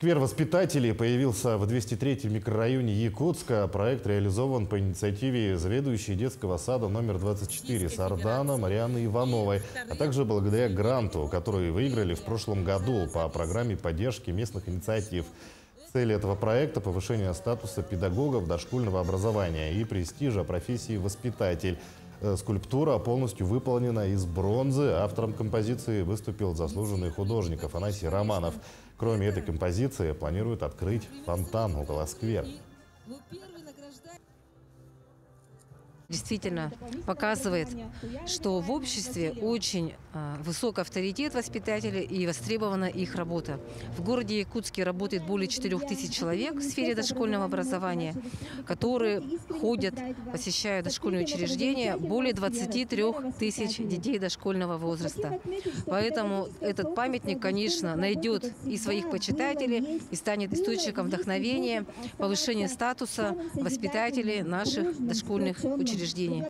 Сквер воспитателей появился в 203-м микрорайоне Якутска. Проект реализован по инициативе заведующей детского сада номер 24 Сардана Марианы Ивановой, а также благодаря гранту, который выиграли в прошлом году по программе поддержки местных инициатив. Цель этого проекта – повышение статуса педагогов дошкольного образования и престижа профессии воспитатель. Скульптура полностью выполнена из бронзы. Автором композиции выступил заслуженный художник Афанасий Романов. Кроме этой композиции, планируют открыть фонтан около сквера. Действительно показывает, что в обществе очень высок авторитет воспитателей и востребована их работа. В городе Якутске работает более 4000 человек в сфере дошкольного образования, которые ходят, посещают дошкольные учреждения, более 23 тысяч детей дошкольного возраста. Поэтому этот памятник, конечно, найдет и своих почитателей, и станет источником вдохновения, повышения статуса воспитателей наших дошкольных учреждений.